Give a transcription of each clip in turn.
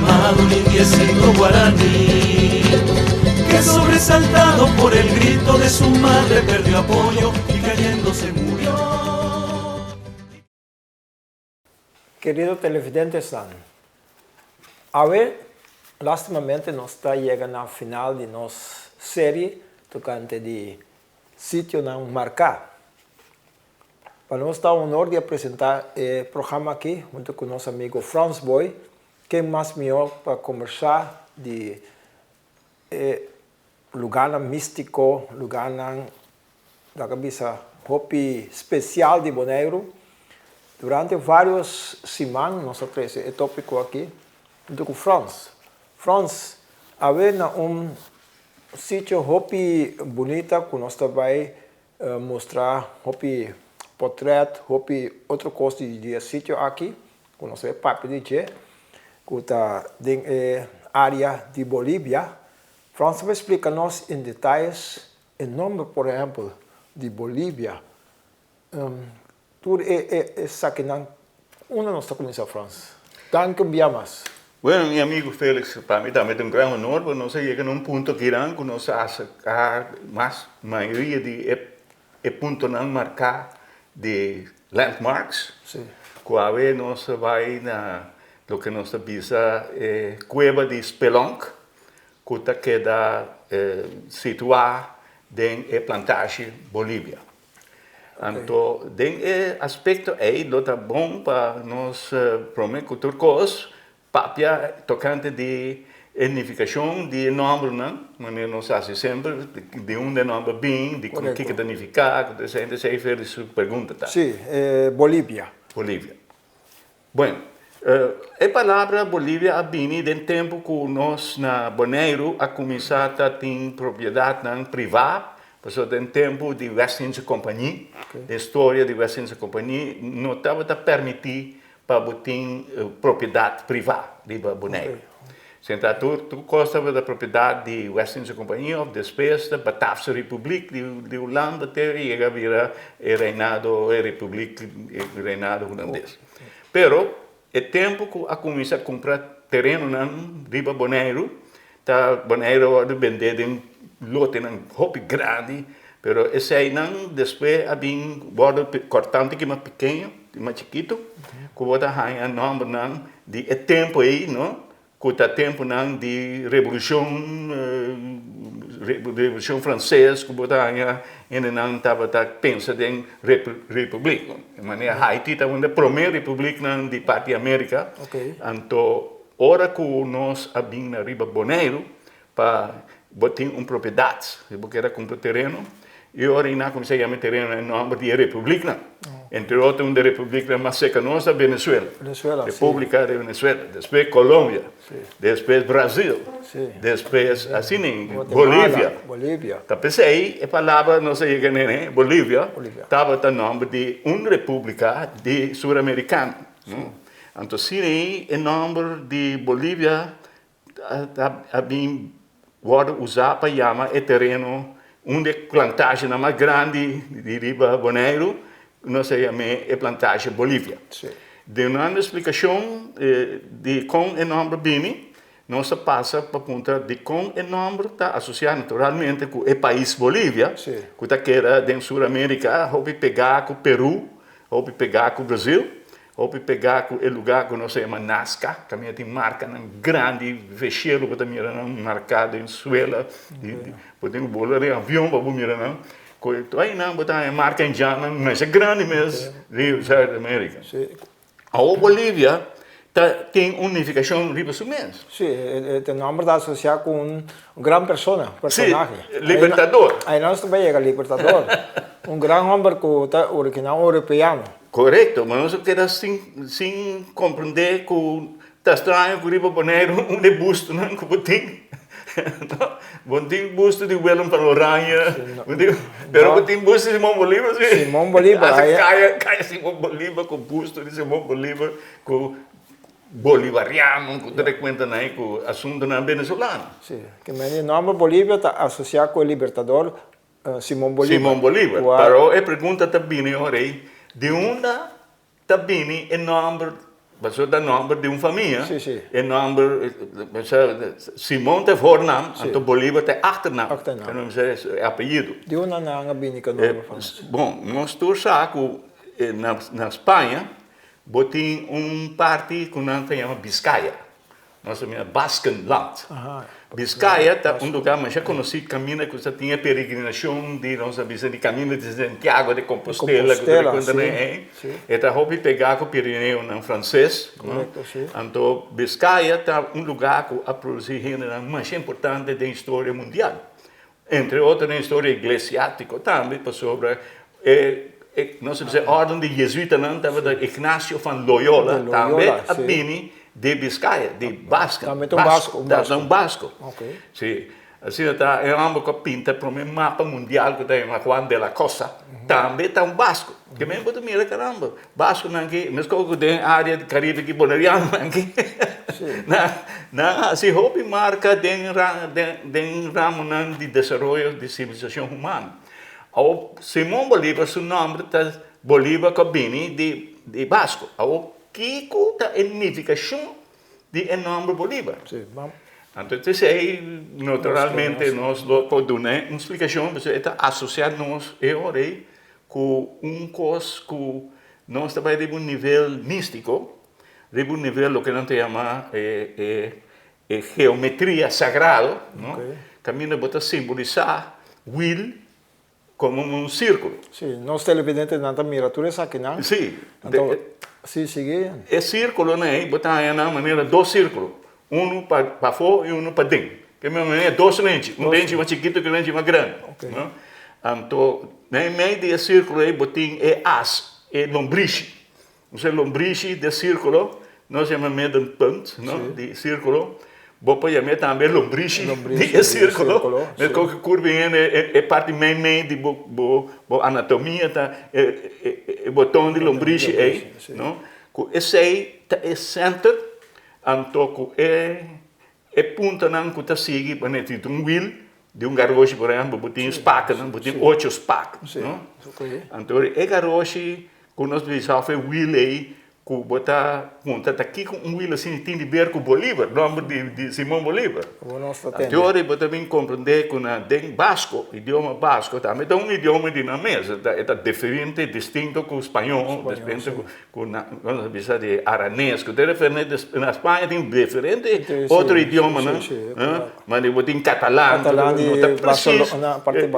amado limpiecito guaraní, que sobresaltado por el grito de su madre perdió apoyo y cayendo se murió. Querido televidentes, a ver, lastimamente nos está llegando al final de nuestra serie tocante de sitio não marcar. Para nós está um honor de apresentar o programa aqui, junto com nosso amigo Franz Boy, que é mais melhor para conversar de lugar místico, lugar da cabeça hobby especial de Bonaire. Durante várias semanas, nós temos esse tópico aqui, junto com Franz. Franz, havia sítio hobby bonito que nós vai mostrar hobby portrait, hobby outra coisa de sítio aqui, que nós vai papo de que está na área de Bolívia. Franz vai explicar-nos em detalhes o nome, por exemplo, de Bolívia. Tudo isso aqui não nós está começando, Franz. Danke, mais. Bueno, mi amigo Félix, para mí también es un gran honor, porque nos llega a un punto que irán, que nos hace más mayoría de puntos no marcar de landmarks, Sí. que a veces nos va a lo que nos avisa Cueva de Spelonk, que queda situada en la plantaje Bolivia. Então, tem aspecto aí, lo tá bom para nós prometer outra coisa, papia tocante de identificação de nome, não? Mas nós fazemos sempre de nome bem, de como que identificar, que você fez sua pergunta, tá? Sim, Bolívia. Bolívia. Bueno, a palavra Bolívia a vem do tempo que nós na Bonaire a começar a ter propriedade privada. Passou do tempo de West India Company, a história de West India Company não estava a permitir para ter propriedade privada de Bonaire. Então, tu gostava da propriedade de West India Company, depois da Batavia Republic de Holanda, até chegar a virar reinado, a República, reinado holandês. Pero, o tempo que a começar a comprar terreno de Bonaire, Bonaire vai vender em lote não hobby grande, pero esse aí não depois a bem bordo cortante que mais pequeno, mais chiquito, que vai dar a nome não de tempo aí, não, que tá tempo não de revolução francesa, que vai dar ainda não estava pensando em república, de maneira Haiti estava na primeira república não de parte da América, então hora que nós a bem na riba Bonaire para botar propriedade, eu quero comprar terreno, e agora não comecei a chamar terreno em nome de República, entre outros da República mais seca nossa, Venezuela, República de Venezuela, depois Colômbia, depois Brasil, depois assim Bolívia. Então pensei a palavra não sei que nem Bolívia, estava o nome de uma república de sul-americana, então sim o nome de Bolívia a bem pode usar para chamar o terreno onde plantagem mais grande de riba Bonaire, nós chamamos a plantagem Bolívia. De uma explicação de como o nome vem, nós passa para ponta de como o nome está associado naturalmente com o país Bolívia, que está queira dentro da Sul-América, ou pegar com o Peru, ou pegar com o Brasil, ou pegar com o lugar que nós chamamos Nazca, que também tem marca grande, fecheiro, que também era marcado em suela, podemos bolar em avião para mirar, não. Aí não, botar marca indiana, mas é grande mesmo, Rio de América. A Bolívia tem unificação riba mesmo. Sim, o nome está associado com grande personagem. Libertador. Aí nós também é Libertador. Grande homem que é original europeu. Correto, mas nós queremos sim compreender que está estranho que o Riba Bonaire um busto, não que tem. Bom tem busto de Willem van Oranje, pero tem busto de Simão Bolívar, sim. Simão Bolívar. Cai Simão Bolívar com busto de Simão Bolívar com bolivariano, que te cuenta aí com o assunto na venezuelano. Sim, que o nome Bolívia está associado com o libertador Simão Bolívar. Simão Bolívar. Pero a pergunta também é de onde também o nome passou da nome de uma família. Sim, sim. E nome, Simão tem voornaam, então Bolívar tem achternaam. Achternaam. Não é apelido. De onde na Binica nome? Bom, nós todos sabemos na Espanha, botem parte que não se chama Biscaia. Nós chamamos Baskenland. Biscaia é lugar mais conhecido, caminho que você tinha peregrinação de nossa visão de caminho de Santiago de Compostela, então houve pegar com o Pirineu em francês. Então Biscaia é lugar que a produzir gênero mais importante da história mundial. Entre outros, na história eclesiástica também, sobre não sei dizer, a ordem de jesuíta, não estava de Ignacio van Loyola, também a Bini de Biscaia, de Basco. Também tem um basco. Ok. Sim. Assim, está é um que pinta para um mapa mundial que tem Juan de la Cosa, também está um basco. Que mesmo você mira, caramba, basco não aqui, mas como tem área de Caribe que boleriano aqui. Se houve marca den ramo de desenvolvimento de civilização humana. O Simão Bolívar, seu nome é Bolívar Cabini de Basco. O Kiko é a significação de nome Bolívar. Sim, vamos. Então, naturalmente, nós podemos dar uma explicação, porque está associado-nos com coisa que nós trabalhamos de nível místico, de nível que não se chama geometria sagrada, caminho para simbolizar will como um círculo. Sim, nós televidentes não temos miniaturas aqui, não? Sim. Então, sim, sigue. É círculo, né? Botar na maneira dois círculos. Um para fora e um para dentro. Que é maneira dois lentes. Um lente mais chiquito e um lente mais grande. Okay. Então, no meio desse círculo, botem as, lombriz. Então, lombriz de círculo, nós chamamos de ponto, de círculo. Depois chamamos também lombriz de círculo. Mas qualquer curva é parte meio de anatomia, é botão de lombriz aí. Esse aí é centro, então é ponta não que está seguindo, para ter um wheel de um garoche, por exemplo, botem spaca, botem 8 spacas. Então é garoche, quando nós dizemos que wheel aí, que botar aqui com um wheel assim, tem de ver com Bolívar, nome de Simão Bolívar. A teoria você também compreender que no basco, idioma basco, também é um idioma dinâmico, é diferente, distinto com o espanhol, diferente com a visa de aranês, que na Espanha tem diferente outro idioma, não? Mas você tem catalão,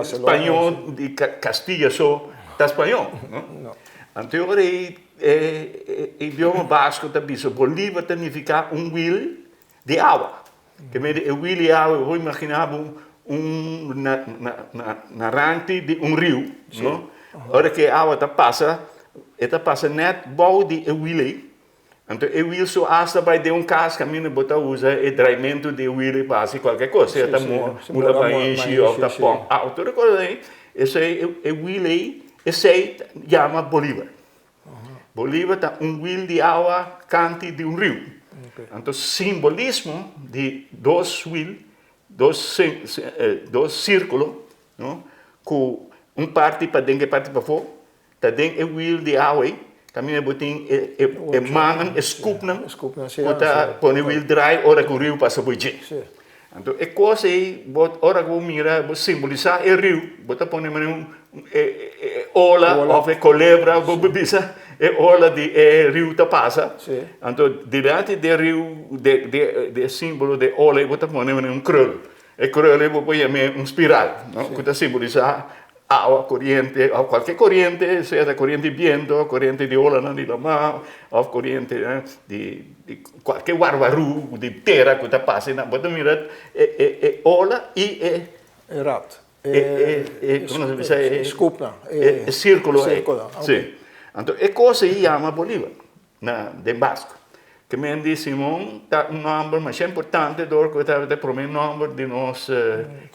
espanhol de Castilha só, está espanhol, não? A teoria idioma basco também, Bolívar significa um wheel de água. Que o wheel de água, eu vou imaginar na rante de um rio. A hora que a água passa net bom de wheel. Então, o wheel só hasta vai de um caso, caminho, botar usa o traimento de wheel para qualquer coisa. Seja muda para encher ou pão. Outra coisa aí, esse é o wheel aí, esse aí chama Bolívar. Bolívar está um wheel de água cante de um rio. Então, simbolismo de dois wheel, dois círculos, com parte para dentro e parte para fora. Está dentro o wheel de água aí, caminha botem mangan, escupam, põe o wheel dry, hora que o rio passa por aí. Então, é coisa aí, hora que eu mira, vou simbolizar o rio, bota põe ola, ou culebra, vou beber ola de rio que passa. Então, diante do rio, de símbolo de ola, bota põe um krul. E krul, vou pôr um espiral, que simboliza água, corriente, ou qualquer corriente, seja corriente de vento, corriente de ola de la mar, ou corriente de qualquer barbaru, de terra que passa, bota mirar, ola e rato. Como se diz? Escupna. Círculo. Sim. Então, é coisa que chama Bolívar, de Basco. Que me diz Simão, é um nome mais importante do que está o primeiro nome de nosso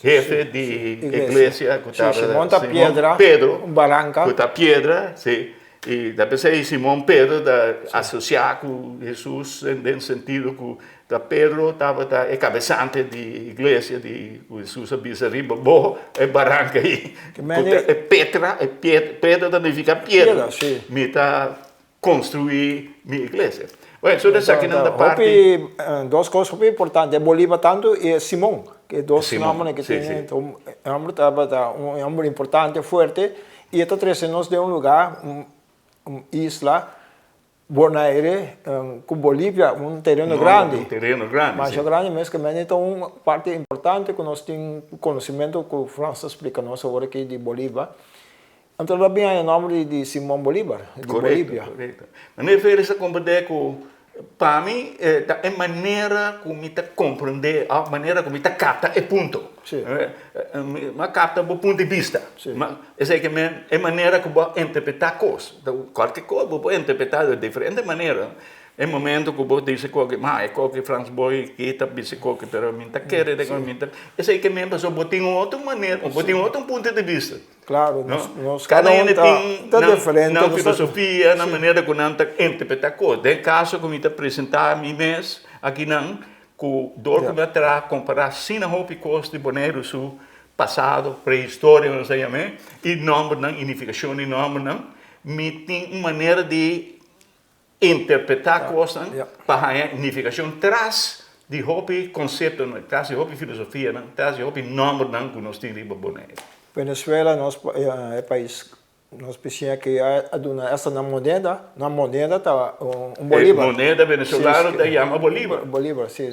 jefe de igreja, que está Simão Pedra, Pedro, Barranca. Que está Pedra, sim. E depois Simão Pedro, associado com Jesus, no sentido que Pedro estava cabeçante de igreja, de Jesus avisa riba, é Barranca aí. É Petra, Pedra significa pedra. Me está construir minha igreja. Bueno, eso es aquí en la parte... Hopi, dos cosas muy importantes, Bolívar tanto y Simón, que dos nombres que tienen, un hombre importante, fuerte, y estos tres nos de un lugar, una isla, Buenos Aires, con Bolivia, un terreno grande. Un terreno grande, Más grande, mas que também então uma parte importante que nós temos conhecimento que o França explica nós agora aqui de Bolívar. Então também é o nome de Simão Bolívar, de Bolívia. Correto. Mas eu vejo essa compreensão para mim é maneira como me compreender, a maneira como me capta é ponto. Mas capta do ponto de vista. Mas é que é maneira como interpretar coisas. Qualquer coisa pode interpretar de diferente maneira. É momento que você diz que Franz Boy que está dizendo que pero minta quer de minta. Esse é que me passou botar outra maneira, botar outro ponto de vista. Claro, nós cada um tem diferente na filosofia, na maneira que nós interpreta coisas. Tem caso que me está apresentar a mim mesmo aqui não, que dor que me terá comparar sim a roupa coisas de boneiro sul passado, pré-história, não sei amém, e nome não, unificação e nome não, me tem uma maneira de interpretar coisas para a unificação traz de hobby conceito, traz de hobby filosofia, traz de hobby nome que nós temos em Bonaire. Venezuela é país nós precisamos que essa na moneda tá Bolívar. Moneda venezuelana se chama Bolívar. Bolívar, sim,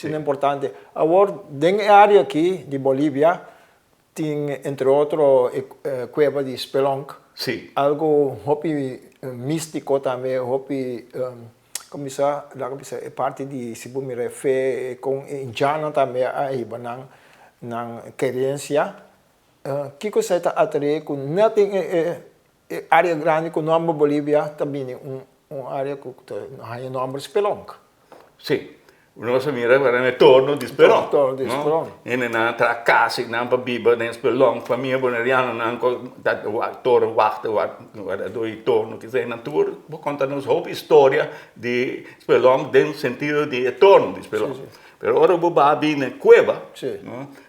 é importante. Agora, dentro da área aqui de Bolívia tem entre outros cueva de Spelonk. Sim. Algo hobby místico também, hobby como isso, é parte de se me refere com indiano também aí na querência. Que coisa está atrás com não tem área grande com o nome Bolívia também uma área com o nome Spelonk. Sim. Nós mira para torno de Spelonk. Torno de Spelonk. E na casa na biba na Spelonk, família boneriana na torno wachten dois torno que é natura, vou contar nos houve história de Spelonk dentro sentido de torno de Spelonk. Pero ora vou babi na cueva,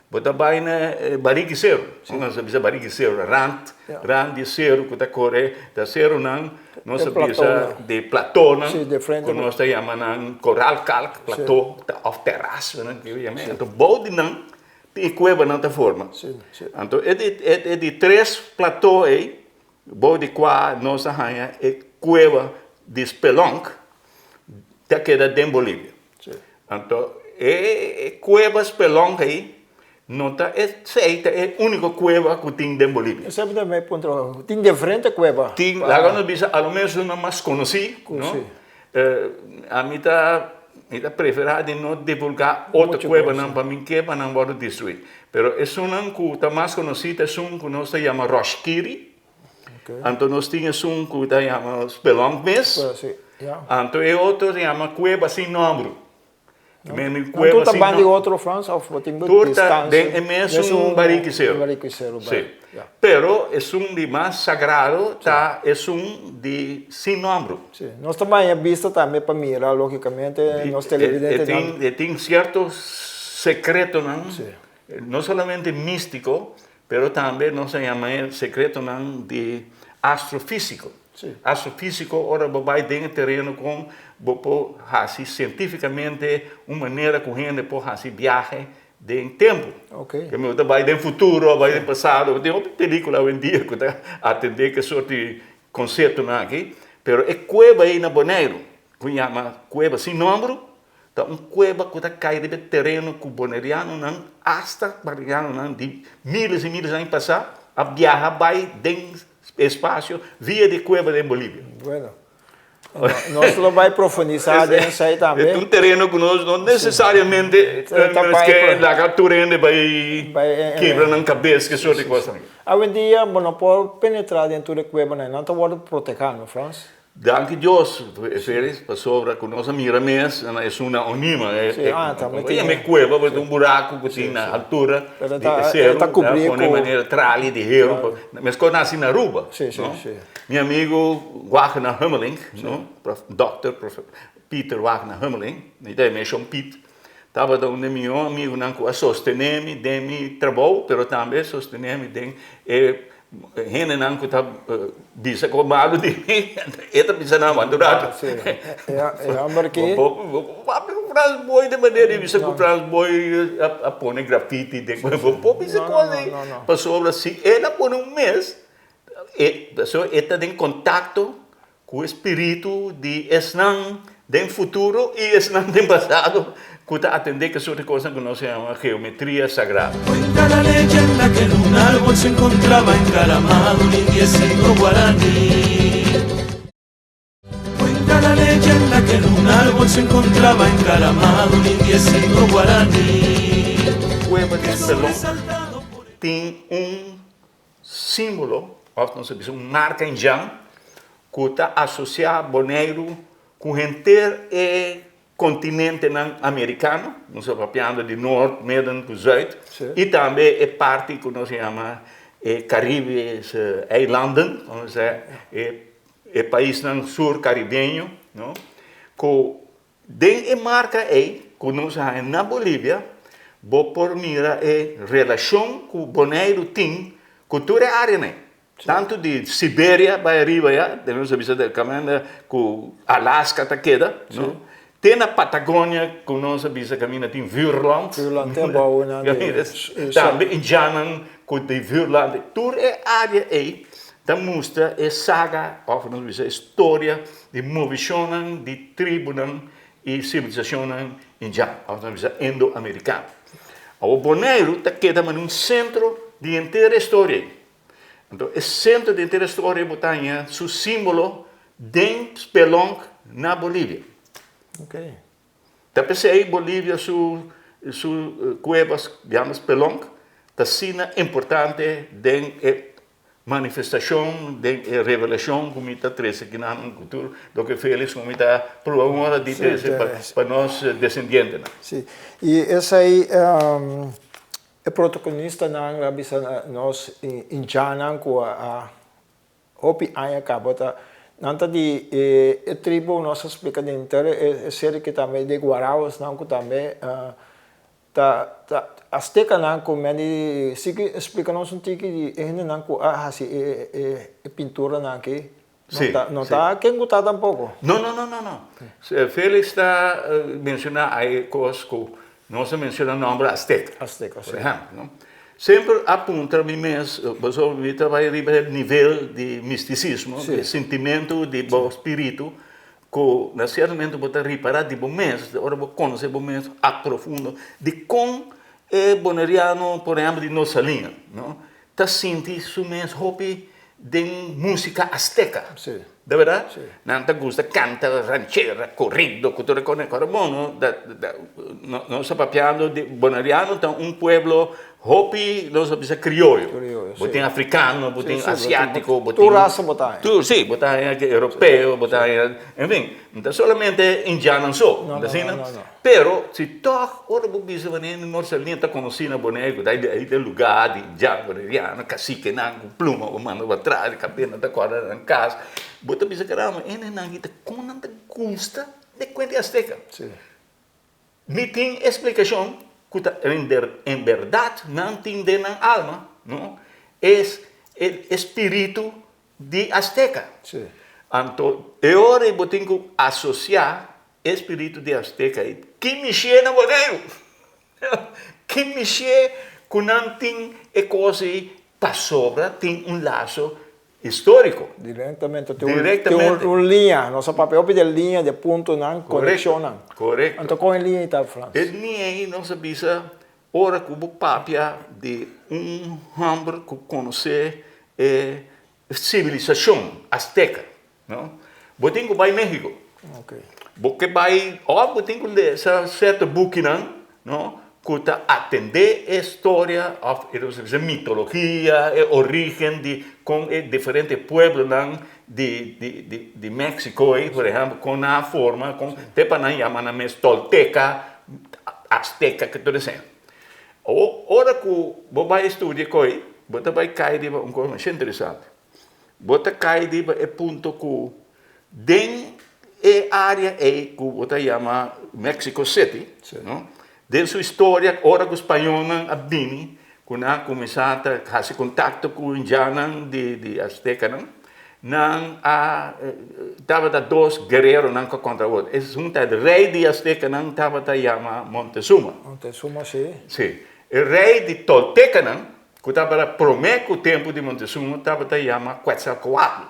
bota bai na bariguiceiro, nós sabia bariguiceiro, rand de cero que tá corre, da cero nós sabia de platô, que nós chamamos coral calc, platô, of terraço, que eu chamo, então bode não tem cueva não tem forma. Então é de três platô aí, bode qua nós arranha é cueva de Spelonk, que queda em Bolívia. Então é cueva Spelonk aí não está feita, é a única cueva que tem em Bolívia. Sabe também, tem diferente cueva? Tem, lá quando diz, ao menos não mais conheci, a mim está preferida não divulgar outra cueva, não para mim que não pode destruir. Mas é uma que está mais conhecida, é uma que nós chamamos Roshkiri, então nós temos uma que chamamos Spelonk mesmo, então é outra que chama cueva sem número. Tu também de outro França ou tem distância? É mesmo bariguiceiro. Sim. Pero é de mais sagrado, é de sem nome. Nós também é visto também para mirar, logicamente, nos televidentes. Tem certo secreto, não somente místico, pero também nós chamamos secreto de astrofísico. Astrofísico, ora, vai dentro do terreno com assim, cientificamente, uma maneira que a gente pode fazer viagem de tempo. Que vai do futuro, vai do passado. Tem uma película hoje em dia que está atendendo que sorte de conceito aqui. Mas é cueva aí na Bonaire, que chama cueva sem número. Então, uma cueva que está caída do terreno que o boneriano não, hasta boneriano não, de milhas e milhas de anos passar, a viajar vai dentro espaço via de cueva de Bolívia. Bueno. Nós não vai profundizar nisso aí também. É um terreno que nós não necessariamente que a captura vai quebrar na cabeça que só de coisa. Hoje em dia, não pode penetrar dentro da cueva, não pode proteger, não, França? Danke Deus, Félix, sobre que nós miramos, é uma onima, é uma cueva, é buraco que tem na altura de cero, de maneira tralha de hero, mas quando nasce na Aruba. Meu amigo Wagner Hummeling, Dr. Peter Wagner Hummeling, ele me chama Pete, estava com meu amigo que a sostener-me de meu trabalho, mas também sostener-me de hene nan kuta bisa ko malu di eta bisa na mandurado Amerika papi ko Franz Boy de maneira bisa ko Franz Boy a pone graffiti de po bisa coisa passou assim ela por mês so eta tem contato com o espírito de esnan do futuro e esnan do passado kuta atender que sobre cosas que no se llama geometría sagrada. Cuenta la leyenda que en un árbol se encontraba encaramado un indiecito guaraní. Cuenta la leyenda que en un árbol se encontraba encaramado un indiecito guaraní. Cueva de Pelón tem símbolo, ou se diz, marca em Jan, que está associado Bonaire com gente continente americano, nós estamos falando de norte, midden, zuid, e também é parte que nós chamamos Caribe, eilanden, vamos dizer, é país sul caribenho, não? Que tem marca aí, que nós temos na Bolívia, vou por mira a relação que o Bonaire tem com toda a área, né? Tanto de Sibéria para arriba, já, temos a visita do caminho, com Alaska até queda, não? Tem na Patagônia, que nós caminha tem Vuurland. Vuurland é bom, né? Também em Janan, com tem Vuurland. Toda a área aí, da mostra é saga, ou nós a história de movição de tribo e civilização em Jan, ou nós indo-americano. O Bonaire está quedando num centro de inteira história. Então, esse centro de inteira história botanha seu símbolo de Spelonk na Bolívia. Okay. Tapi aí Bolívia su cuevas, digamos Spelonk, está sina importante de manifestação, de revelação como está treze aqui na cultura, do que feliz como está por uma de para nós descendentes. Sim. E essa aí é protagonista na nós em Janan com a Hopi Aya Cabota. Nanta di tribo nossa explica de inteiro é série que também de Guaraos não que também Azteca não que meni sigue explica nós um tique de não que assim pintura não que não tá quem gostar tampouco. Não. Félix está mencionando aí coisas que nós mencionamos o nome Azteca. Azteca, por exemplo, não? Sempre apunta a mim mesmo, vai arribar ao nível de misticismo, de sentimento, de bom espírito, que, naturalmente, você reparar de bom mês, agora você conhece bom mês, profundo, de como é boneriano, por exemplo, de nossa linha, não? Está sentindo isso mesmo, hobby de música azteca. Sim. De verdade? Sim. Não te gusta, canta, ranchera, corrido, que tu reconhece, bom, não está papiando de boneriano, então pueblo Hopi, nós sabemos crioulo. Botem africano, botem asiático, botem... Tu raça botar. Sim, botar europeu, botar... Enfim, não solamente indiano só. Não. Pero, se toca, ora, o bicho, nossa linha está conhecendo boneco, daí tem lugar de indiano, cacique, com pluma, o mano para trás, cabelo, está correndo em casa. Bota bicho, caramba, como não te gusta de cuenta azteca? Sim. Me tem explicação, en verdad não tem na alma, não? É o espírito de azteca. Sim. Então, agora eu tenho que associar o espírito de azteca que mexe na Bonaire, que mexe com não tem coisa para sobra, tem laço histórico. Diretamente. Tem uma linha, nosso papel de linha, de ponto, não, conexão. Correto. Então, com a linha está falando. A linha aí, nós sabemos, ora que o papia de homem que conhece a civilização azteca, não? Você tem que ir ao México. Ok. Você vai, você tem que ler certo book, não? Que atender a história, a mitologia, a origem de com diferentes pueblos de México, por exemplo, com a forma, com tepanan chamam tolteca, azteca, que tudo assim. Ora que você vai estudar coi, você vai cair de uma coisa muito interessante. Você cai de ponto que dentro da área que você chama Mexico City, não? De sua história, ora que os espanhóis abdini, quando começaram a fazer contato com os indianos de Azteca, não estava dois guerreiros contra o outro. Esse rei de Azteca estava chamado Montezuma. Montezuma, sim. Sim. O rei de Tolteca, que estava prometo o tempo de Montezuma, estava chamado Quetzalcoatl,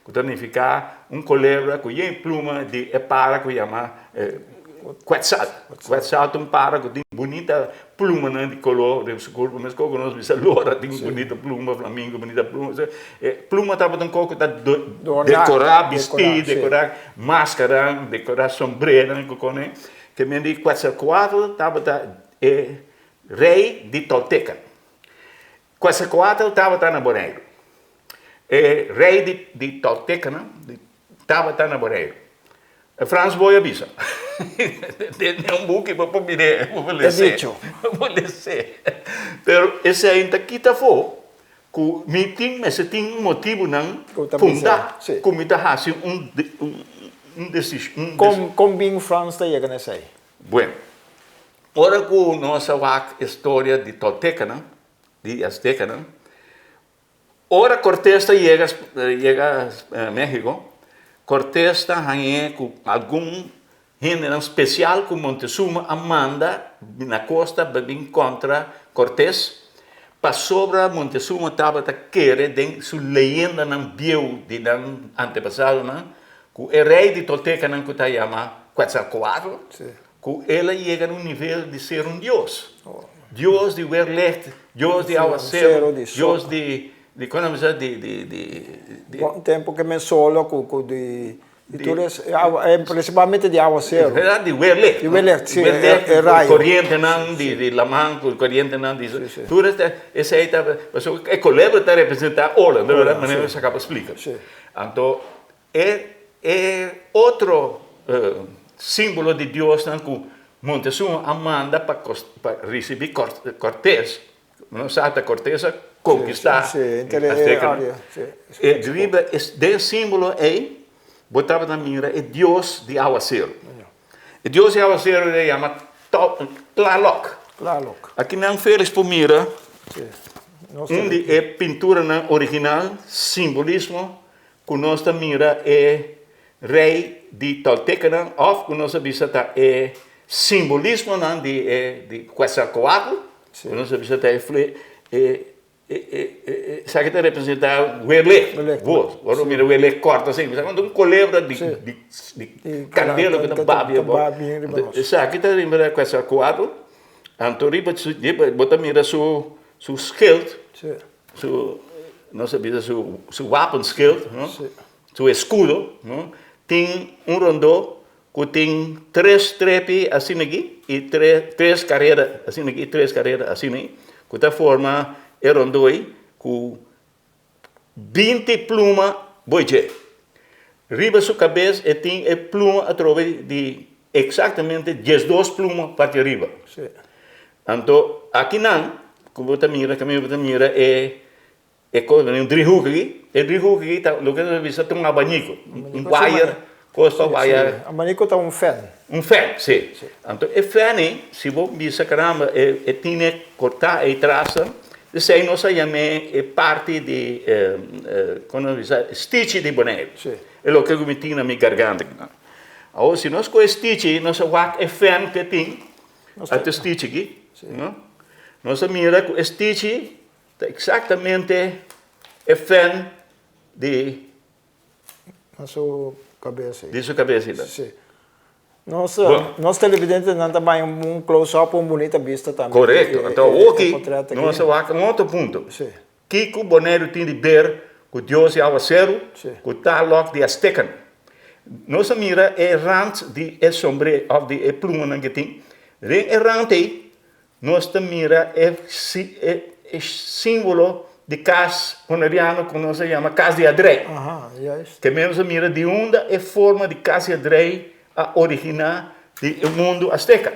que significa culebra que tem pluma de para que chama Quetzal. Quetzal tem para que tem bonita pluma de color de seu corpo, mas como nós vimos loura tem bonita pluma, flamingo, bonita pluma. Pluma estava um pouco decorar vestido, decorar máscara, decorar sombreira, que me diz Quetzalcoatl estava rei de Tolteca. Quetzalcoatl estava na Bonaire. Rei de Tolteca estava na Bonaire. Frans Boia Bisa. Tem buque para poder ler. Vou ler. Pero esse ainda aqui está fora. Mas tem motivo não fundar. Como está fazendo decisão. Como bem Frans está chegando nessa aí? Bueno. Ora com nossa história de Tolteca, de Azteca, ora Cortés chega a México. Cortés está com algum gênero especial que Montezuma manda na costa para vir contra Cortés. Para sobre Montezuma estava querendo sua leyenda não viu de antepassado, que o rei de Tolteca que está chamado Quetzalcoatl, que ele chega no nível de ser deus. Deus de Werlecht, Deus de Aguacero, Deus de um tempo que me solo principalmente de aguacero. De Werlecht. De Werlecht, sim. Corriente de Lamang, corriente de... Tudo esse aí estava... É colebra está representando ola, de verdade, mas não se acaba de explicar. Então, é outro símbolo de Deus que Montezuma manda para receber Cortés. Não sabe Cortés conquistar Azteca. Esse símbolo aí, botava na mira, é Deus de Aguacero. E Deus de Aguacero ele chama Tlaloc. Aqui não fez por mira, onde é pintura original, simbolismo, que nós mira é rei de Tolteca, ou que nós visita é simbolismo de Quetzalcoatl, que nós visita sabe que representar o Werlecht. Agora mira o Werlecht corta assim, mas quando colebra de cabelo que não babe, sabe que lembra Quetzalcoatl. Então bota mira seu schild, não sabia seu wapenschild, seu escudo, tem rondô que tem 3 trepes assim aqui e 3 carreiras assim aqui, 3 carreiras assim aí, que da forma rondô aí com 20 plumas boije. Riba sua cabeça e tem pluma através de exatamente 12 plumas para arriba. Então aqui não, como você mira, é coisa um drihuk aqui, tá, lo que você vê tem um abanico, wire. Costa wire. Abanico está um fan. Um fan, sim. Então, o fan, se você caramba, tem cortar e traça, isso aí nós chamamos parte de, como diz, stitch de boneco. É o que eu me tinha na minha garganta. Agora, se nós com stitch, nós vamos o fan que tem, até stitch aqui, nós mira que o stitch exatamente o fan de... cabeça. De sua cabeça. Sim. Nós televidentes não também um close-up, uma bonita vista também. Correto. Então, aqui, nós vamos a outro ponto. Que o boneiro tem de ver que Deus é Aguacero, que o Tlaloc de Azteca. Nós mira errante de sombre, ou de pluma que tem. Errante, nós mira símbolo de casa poneriano que nós chama casa de Adrei. Que mesmo mira de onde é forma de casa de Adrei a originar do mundo azteca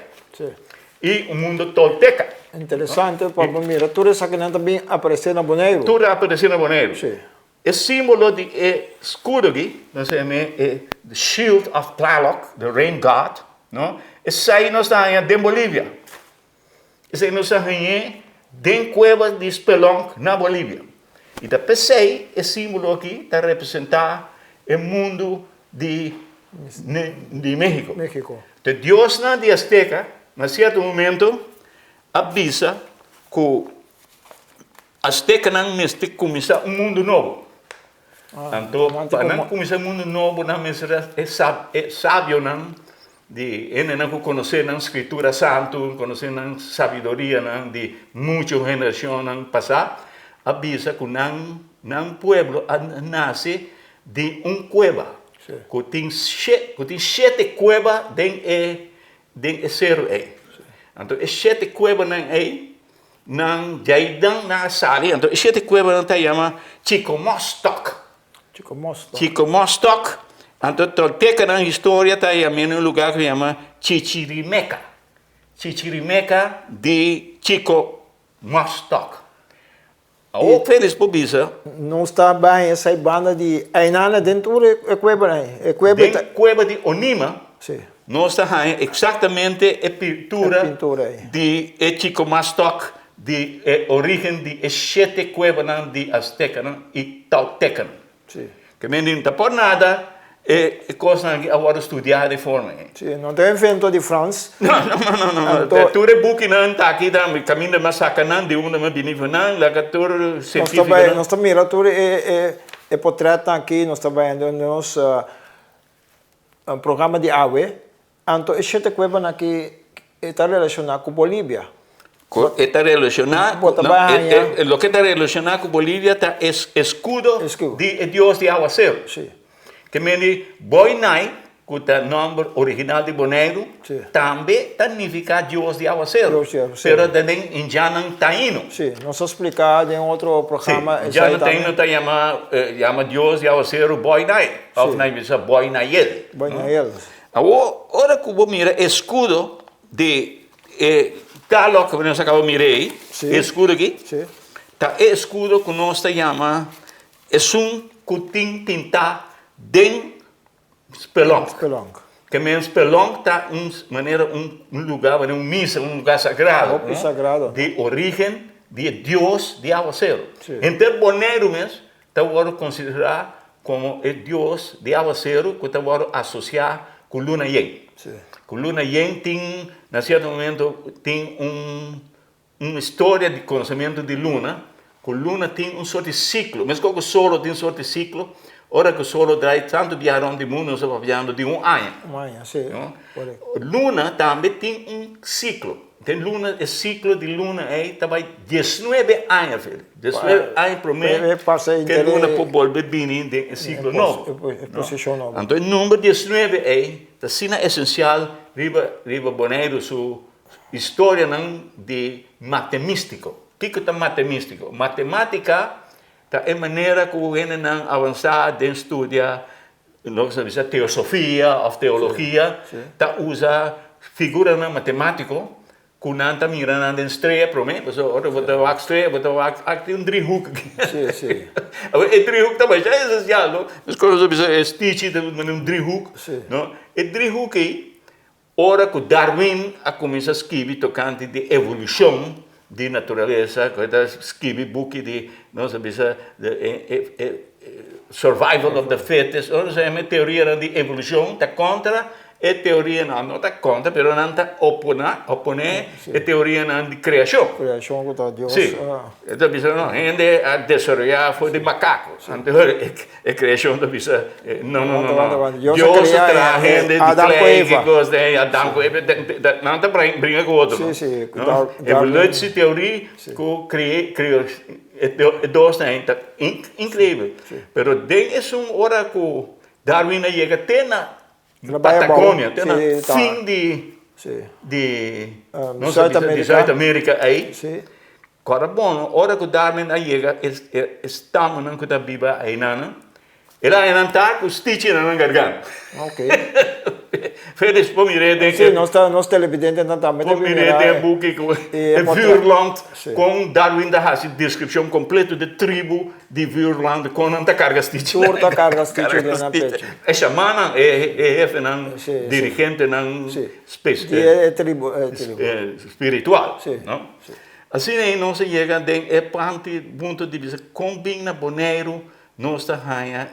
e o mundo tolteca. Interessante, porque mira, tudo isso aqui também aparece na Bonaire. Tudo aparece na Bonaire. O símbolo de escudo aqui, nós chamamos the Shield of Tlaloc, the Rain God, não? Esse aí nós estamos em Bolívia. Esse aí nós estamos den cueva de Spelonk na Bolívia. E da PC, esse símbolo aqui, está representar o mundo de México. Então, Deus na de Azteca, a certo momento, avisa que Azteca não mestre começar um mundo novo. Então, para começar um mundo novo, não é sábio, não, de não conhecer a Escritura Santa, conhecer a sabedoria de muitas gerações passadas, avisa que um pueblo nasce de cueva. Que tem 7 cuevas dentro zero aí. Então, as 7 cuevas aí, não jaidan na sali. Então, as 7 cuevas se chama Chicomostoc. Chicomostoc. Então, tolteca na história está em um lugar que se chama Chichirimeca. Chichirimeca de Chicomostoc. O feliz por bisa. Não está bem essa banda de Ainana dentro da cueva aí. Cueva de Onima. Sim. Nós está exatamente a pintura de Chicomostoc, de origem de 7 cuevas de Azteca e Tolteca. Sim. Que não está por nada. É coisa que agora estudar de forma. Sim, não tem invento de França. Não. Tudo é book não está aqui da caminho de massacre de onde me vim não, lá que tudo científico. Nós estamos mirando tudo é portreto aqui, nós estamos vendo nosso programa de AWE. Então, esse cueva aqui está relacionado com Bolívia. Está relacionado, lo que está relacionado com Bolívia está escudo de Deus de Aguacero. Sim. Que me diz, Boinai, que é o nome original de Boneiro, também significa Deus de Aguacero. Mas também em Janan Taíno. Sim, nós explicamos em outro programa. Sim, Janan Taíno chama Deus de Aguacero Boinai. Ou não diz Boinaiel. Boinaiel. Agora que eu miro escudo de Carlos, que nós acabamos de mirar, escudo aqui, tá escudo que nós chamamos, é que tem pintar den Spelonk. Que mesmo Spelonk está um lugar, missa, um lugar sagrado. Sagrado. De origem de Deus de Aguacero. Então, Boneiro mesmo, está agora considerado como o Deus de Aguacero, que está agora associado com Luna Yen. Com Luna Yen tem, em certo momento, tem uma história de conhecimento de Luna. Com Luna tem um sorte de ciclo, mas como o Sol tem um sorte de ciclo, ora que o Sol traz tanto viagem do mundo, nós estamos falando de um ano. Sim. Luna também tem um ciclo. Tem Luna, o ciclo de Luna é também 19 anos, filho. 19 anos para mim, que Luna pode volver bem no ciclo novo. Então, o número 19 está sendo essencial, riba Boneiro, sua história de matemático. O que é matemático? Matemática é a maneira que o gente não avançar em estudar teosofia ou teologia, usa figura matemática, que não está mirando na estreia, para mim, mas agora vou dar a estreia, vou dar um driehoek. Sim. O driehoek também é essencial, não? As coisas é stitch de um driehoek, não? O driehoek aí, hora que Darwin começa a escrever tocante de evolução de natureza, que está escreve book de, não sabe se survival of the fittest, ou seja, uma teoria de evolução, está contra a teoria não está contra, mas não está opone a teoria de criação. Criação que está Deus. Sim. Então, não, gente a desarrollar foi de macaco. Então, a criação da bisa, não. Deus traz gente de clay que gosta de Adão com Eva, não está brinca com outro. Sim. Evolução teoria que criou Deus está incrível. Mas tem hora que Darwin chega até na Patagônia, tem um fim de Norte-América aí. Agora, bom, hora que Darwin chega, estamos na que viva aí, não? Ela não está com os teachers na garganta. Ok. Feliz por mim, sim, nós televidentes não também. Por mim, tem um book de Vuurland, com Darwin da a descrição completa de tribo de Vuurland, com a carga stitch. Toda carga stitch na pecho. É xamana, é jefe, dirigente, espiritual, não? Assim aí nós chega de ponto de vista combina Bonaire, nós ganha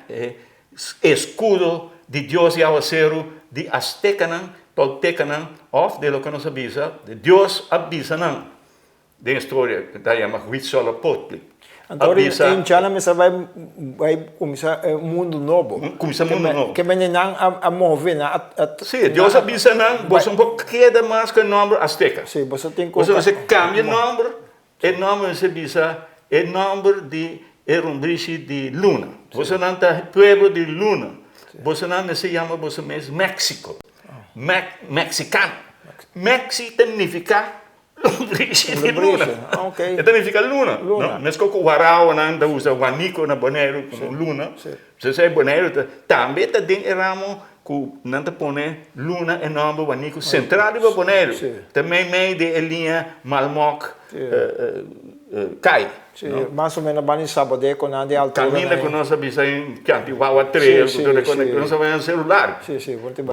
escudo de Deus e Aguaceiro, de Aztecanan, Toltecanan, of de lo que nos avisa, de Deus avisanan, de história que está chamada Huitzilopochtli. Então, em China, vai começar um mundo novo. Começar um mundo novo. Que vem a mover. Sim, Deus avisa, você não queda mais que o nome azteca. Sim, você tem que... Você cambia o nome se avisa, o nome de Erumbriche de Luna. Você não está pueblo de Luna. Você não se chama, você mesmo México. Mexicano. Mexi significa Lumbriche de Luna. Significa Luna. Mas como o Warao não usa o Guanico na Bonaire como Luna. Se você é Bonaire, também está dentro do ramo que não te põe Luna e nome do Guanico central de Bonaire. Também meio de linha Malmoc, Cai. Mais ou menos bani sabode com a de altura. Caminha com nossa bisa em Cantivawa 3, com nossa vai celular. Sim,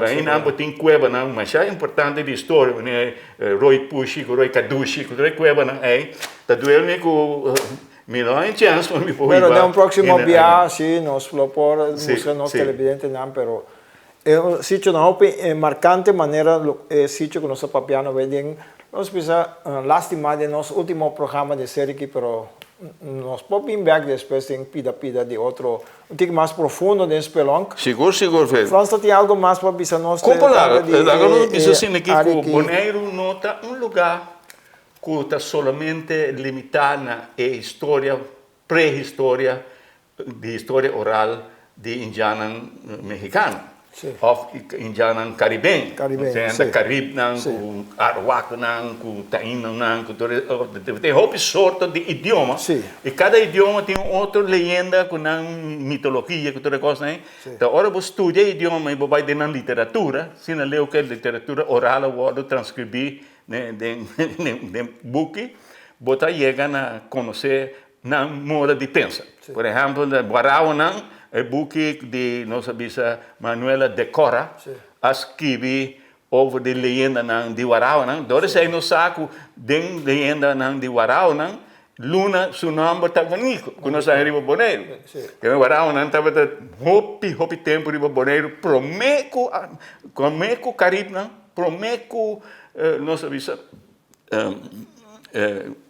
aí não botem cueva não, mas é importante de história, né? Roy Pushi, Roy Kadushi, Roy cueva não é. Tá doendo com melhor em chance para me poder. Pero de um próximo viaje, nos propor mostrar nos televidentes não, pero é sítio não é marcante maneira é sítio que nossa papiano vem. Nós precisa lastimar de nosso último programa de série aqui, pero nós podemos back depois tem pida de outro, um pouco mais profundo de Spelonk. Seguro, velho. França tem algo mais para pensar nós. Como lá, agora isso assim aqui que Bonaire nota lugar que está somente limitado na história pré-história de história oral de indiano mexicano. Of indiano caribenho. Tem Caribe com Arawak com Taíno com tem roupa sorte de idioma. E cada idioma tem outra lenda com mitologia com toda coisa, né? Então, hora você estuda idioma e vai de literatura, se não leu que é literatura oral ou transcrever, né, de book, você chega a conhecer na moda de pensar. Por exemplo, o Warao o book de nossa bisa Manuela Decora, escreve over de leyenda de Warao, dora sai no saco de leyenda de Warao, Luna su nome está bonito, quando nós arriba Bonaire. Que o Warao estava hopi tempo riba Bonaire, promeco Caribe, promeco nossa bisa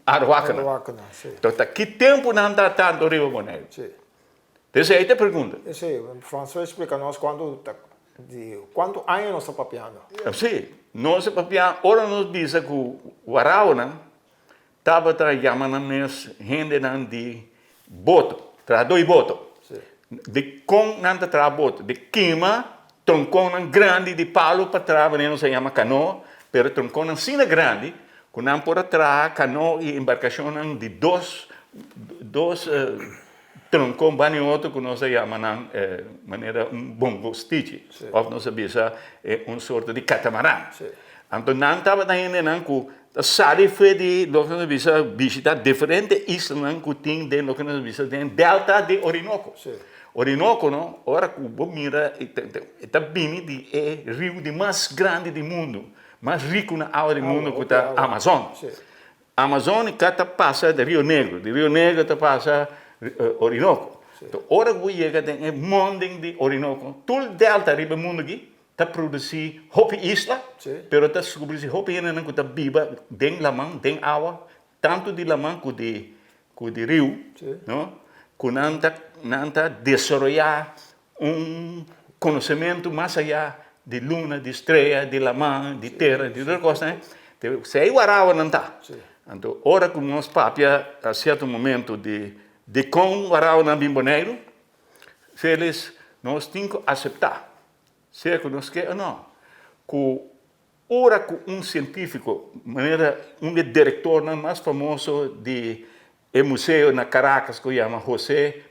Arawak. Então, que tempo não está tanto riba Bonaire? Essa aí te pergunta. Sim, François explica-nos quanto anos nós estamos papiando. Sim, nós papiando, ora nos diz que o Warao estava chamando gente de boto, dois botos. De com não tra boto, de queima, troncão grande de palo para trás, não se chama canoa, pero troncão sina grande, com não por atrás, canoa e embarcação de dois troncão bani outro que nós chamamos maneira bongo stichi, ou nós sabemos sorte de catamarã. Então não estava ainda não que sabe foi de lo que nós visitar diferentes islas que tem de lo que nós visitamos delta de Orinoco. Orinoco não, ora que você mira está bem de rio de mais grande do mundo, mais rico na água do mundo que está Amazon. Amazônica passa de Rio Negro está passa Orinoco. Então, ora que chega a monte de Orinoco, todo delta do mundo aqui está produzindo hopi isla, pero está produzindo hopi ainda que está viva dentro da mão, dentro da água, tanto de la mão como de rio, não? Que não está desenvolver conhecimento mais allá de luna, de estrela, de la mão, de terra, de outra coisa, né? Se aí o Warao não está. Então, ora que nós papia a certo momento de com o Warao na Bonaire, se eles nós temos que aceitar, se que nós quer ou não, que ora que científico, diretor mais famoso de museu na Caracas que chama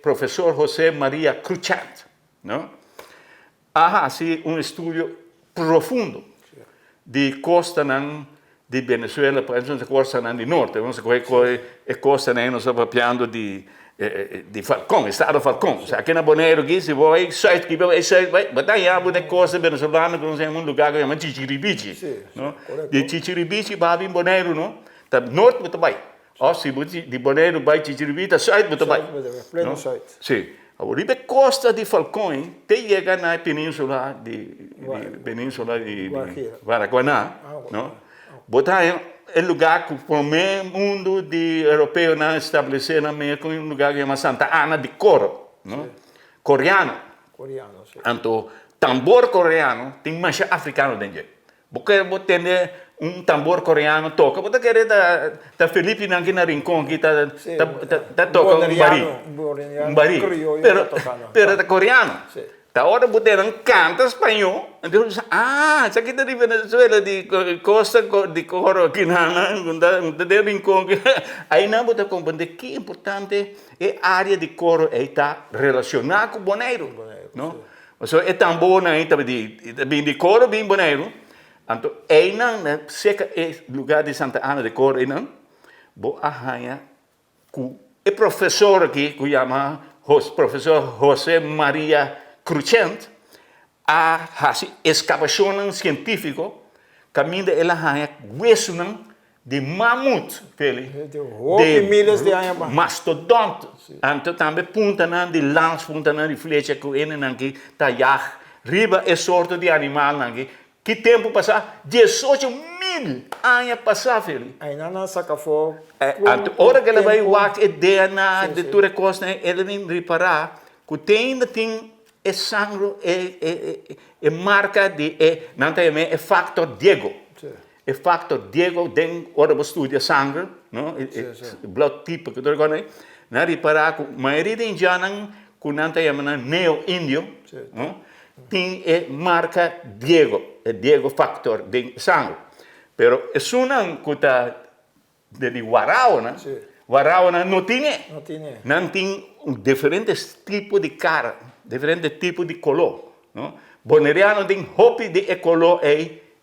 professor José Maria Cruchant, não? Há assim estudo profundo de costa de Venezuela, por exemplo, costa do norte, vamos dizer que costa nós estamos papiando de Falcão, estado Falcão. Aqui na Bonaire, se vai, sai, vai dar de costa venezuelana, que nós temos lugar que chama Chichiribichi. De Chichiribichi, vai em Bonaire, não? Tá norte, vai. O se de Bonaire vai te dirivita, sai, você vai. Pleno site. Sim. Agora, costa de Falcões, te chega na península de Varaguaná, não? Botar é lugar que o primeiro mundo de europeu não estabelecer na América, um lugar que chama Santa Ana de Coro, não? Coreano. Coreano, sim. Então, tambor coreano tem mais africano dentro. Porque vou ter tambor coreano toca, você quer da Felipe aqui na rincão que tá toca um baril, pero da coreano. Da hora você não canta espanhol, então isso aqui da Venezuela de costa de coro aqui na da rincão, aí não você compreende que importante é a área de coro está relacionada com o boneiro, não? Então é tambor aí também de coro bem boneiro. Então, aí não, seca é lugar de Santa Ana de Coro, não, vou arranhar com o professor aqui, que chama professor José Maria Crucent, a fazer escavação científica, caminho de ela arranha hueso de mamute, de milhas de anos, mastodonte, então também punta de lance, punta de flecha, que ele não que talhar, riba é sorte de animal aqui. Que tempo passar? 18.000 anos passar, filho. Aí não saca fogo. A hora que ela vai a ideia na de toda costa, ela vem reparar que tem sangue, é marca de, não tem é factor Diego. É factor Diego, tem hora você estuda sangue, não? Blood type que tu reconhece. Na reparar que a maioria de indianos que não tem neo-índio, tem marca Diego. Diego factor de sangue. Pero es una cosa de Guarao, ¿no? Sí. Guarao no tiene. No tiene. No tiene diferentes tipos de cara, diferentes tipos de color, ¿no? Boneriano tiene hopi de color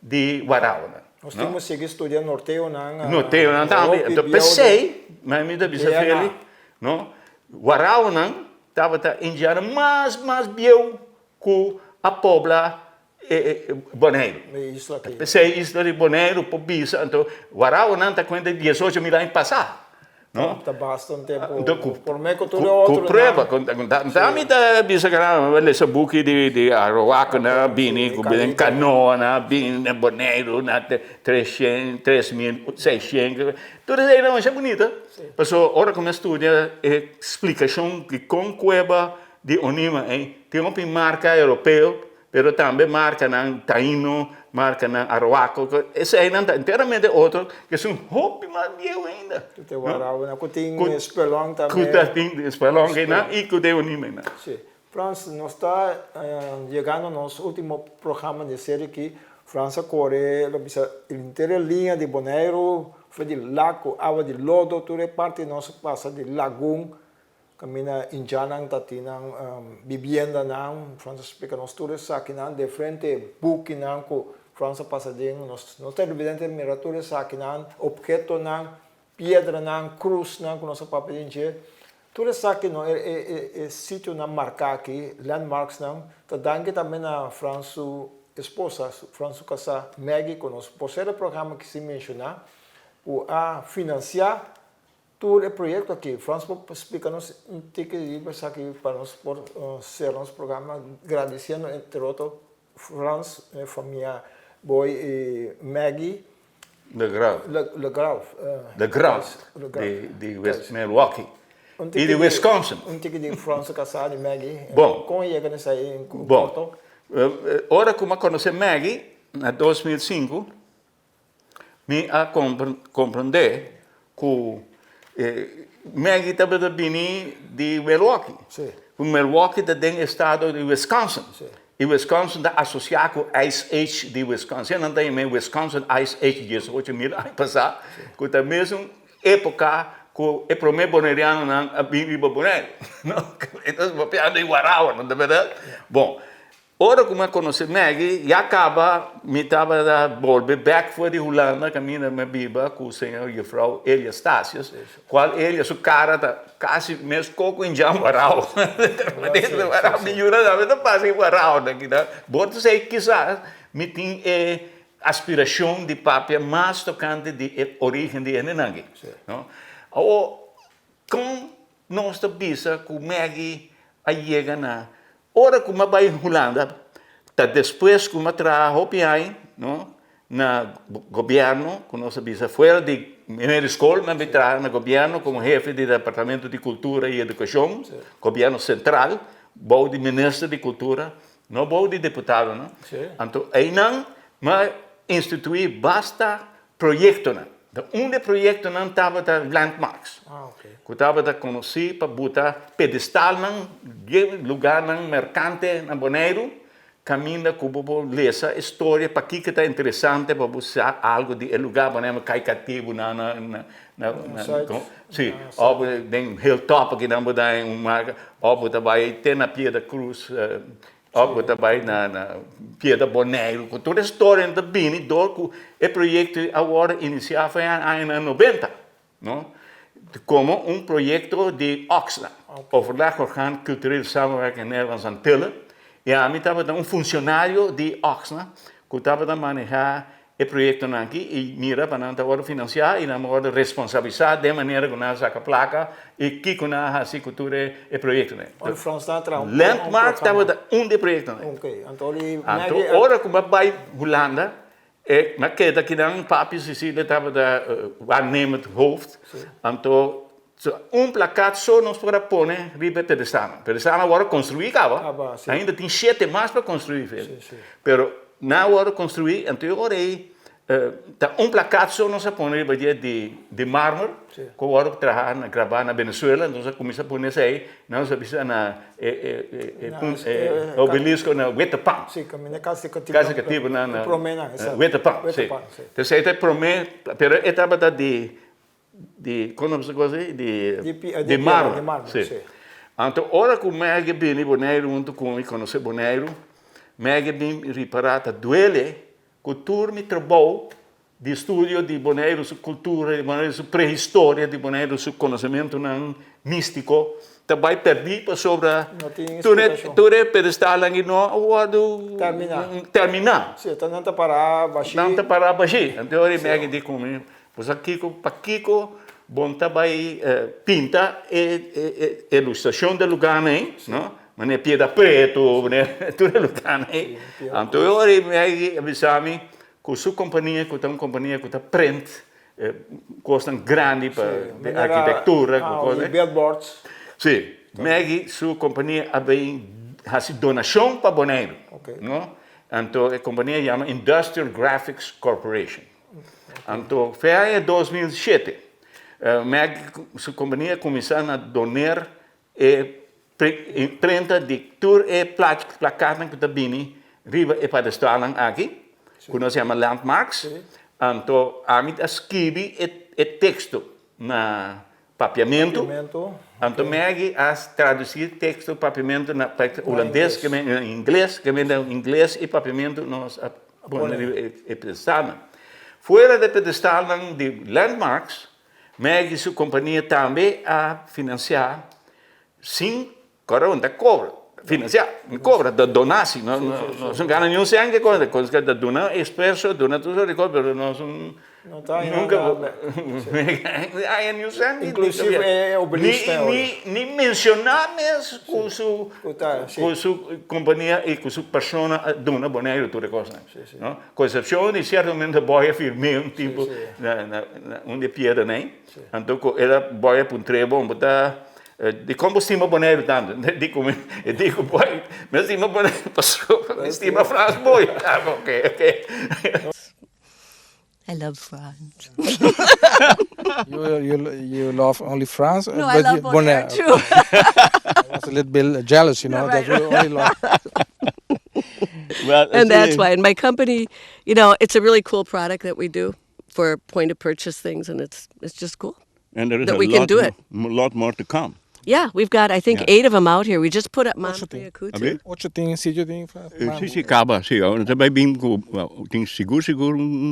de Guarao, ¿no? Nós temos que seguir estudando norteio, não? Norteio, não, também. Então, pensei, mas me dá bisa feliz, não? Guarao, não? Estava indiana mais biel que a pobla Bonaire. Pensei isso de Bonaire, por bisa, então, Guarao não está conta de 18.000 anos passar. Não? Está bastante tempo. Então, por meio que tudo é outro. Com prova, também está bisa que não, essa book de Aroaca, na Bini, com canoa, na Bini, Bonaire, na 3.600, tudo isso aí não é bonita. Mas a hora que eu estudo, explicação que com cueva de Onima, tem uma marca europeu, pero também marca na Taíno, marca na Aroaco, esse aí não está inteiramente outro, que são roupa mais viejo ainda. Tem Guarau, que tem Espelong também. Que tem Espelong e que tem Onima. Sim. França, nós está chegando ao nosso último programa de série aqui, França Coreia, a inteira linha de Bonaire, foi de lago, água de lodo, toda parte nossa passa de lagoon, camina indiana tatinang vivienda nang França explica nós tudo isso aqui nang de frente book nang ko França passa de nós tem evidente miratura aqui nang objeto nang pedra nang cruz nang nosso papel de tudo isso aqui não é sítio na marcar aqui landmarks nang tanto também na França esposa França casa Maggie com nós por ser o programa que se mencionar o a financiar todo o projeto aqui, França explica-nos um tique aqui para nós por ser nosso programa, agradecendo entre outros França, família Boy e Maggie, Le Grave, de West Milwaukee e de Wisconsin. Um tique de França casado de Maggie. Bom, como é que nessa aí em bom, hora que eu conheci Maggie, em 2005, me a compreender que Maggie estava vindo de Milwaukee. Sim. O Milwaukee está dentro do estado de Wisconsin. Sim. E Wisconsin está associado com o Ice Age de Wisconsin. Não tem mesmo Wisconsin Ice Age de 18.000 anos passados. Que é a mesma época que o primeiro boneriano não vinha para Bonaire. Então, vou pegar de Guarau, não é verdade? Bom. Ora como eu conheci Maggie, e acaba, me estava a voltar back for de Holanda, caminho na biba com o senhor e a frau Elia Stasius, qual Elia, sua cara está quase mesmo coco em jam Guarau. Mas Guarau, me jura, não passa em Guarau daqui, tá? Bota sei quizás, me tem aspiração de papel mais tocante de origem de Enenangue. O com nossa visa, com Maggie, aí chega na hora que vai em Holanda, tá depois que eu trabalho aí, não? Na governo, com nossa visa fora de minha escola, mas eu trabalho no governo como chefe do Departamento de Cultura e Educação, governo central, vou de ministro de Cultura, não vou de deputado, não? Então, aí não, mas instituir basta projeto, não? Um dos projetos não estava da landmarks. Que estava da conhecer para botar pedestal, não, lugar não mercante, na Bonaire, caminha como lesa história para que está interessante para você algo de lugar para não cair cativo sim, ou tem hilltop aqui não botar uma ou também tem na Pia da Cruz ou também na Pia da Bonaire com toda a história da bem do que o projeto agora iniciado foi em 90, não? Como projeto de Oxford, overleg orgaan culturele samenwerking in Nederlands Antillen. E a mim estava um funcionário de Oxford que estava a manejar o projeto aqui e mira para não agora financiar e não agora responsabilizar de maneira que nós saca placa e que nós assim cultura o projeto né. O França está Landmark estava de projeto né. Okay, então agora como vai Holanda mas que daqui não papi Sicília estava da waarnemend hoofd então placato só nós para pôr riba pedestal. Pedestal agora construir ainda tem 7 mais para construir, pero na hora construir então agora tá placato só nós põe riba de mármore, que agora trabalhar gravar na Venezuela, nós começa a pôr isso aí, nós precisa na obelisco na Wetapam. Sim, caminha casa cativa na promena, Wetapam, sim. Então isso aí é promena, pero etapa como se diz de mármore, sim. Então ora que o Meg bem Bonaire junto com conhecer Bonaire, Meg bem reparar a duele cultura me trabalho de estudo de Bonaire sua cultura, de Bonaire sua pré-história, de Bonaire seu conhecimento não místico, também perdi para sobre tudo é pedestal aqui não terminar. Sim, então não está para baixo. Não está para baixo. Então ora Meg diz comigo pois aqui bom também pinta a ilustração do lugar, não? Mas é pedra preto, né? Tudo lugar, né? Então eu me avisei que sua companhia, que é uma companhia que está print, custa grande para arquitetura, billboards. Sim, Maggie sua companhia ha donação para Bonaire, não? Então a companhia chama Industrial Graphics Corporation. Então, foi em 2007, sua companhia começou a donar prenda de tour e placar que está bem, riba e pedestal aqui, que nós chamamos landmarks. Então, a mim escreve o texto na papiamento. Então, Maggie has traduzido texto papiamento na holandês, que é em inglês, que é em inglês e papiamento nós e pedestal. Fora do pedestal de landmarks, Maggie e sua companhia também a financiar, sim, corona cobra, financiar, cobra, da donação, não ganha nenhum sangue, coisa que da dona expresso, dona tudo, mas nós nunca há nenhum sangue. Inclusive é obelisco. Nem mencionar mesmo com sua companhia e com sua persona dona Bonaire toda coisa, não? Com exceção de certamente boia firme tipo onde pieda nem, então ela boia para trebo, botar de combustível Bonaire tanto, digo boy, mas estima Bonaire passou, estima France boy, okay. I love France. you love only France? No, I love Bonaire too. I was a little bit jealous, you know, that you only love. Well, and that's why. And my company, you know, it's a really cool product that we do for point of purchase things, and it's just cool. And there is that we can do it. A lot more to come. Yeah, we've got, I think, 8 of them out here. We just put up tem. Montpellier Couture. 8 tem sítio tem. Sim, acaba, sim. Também bem tem seguro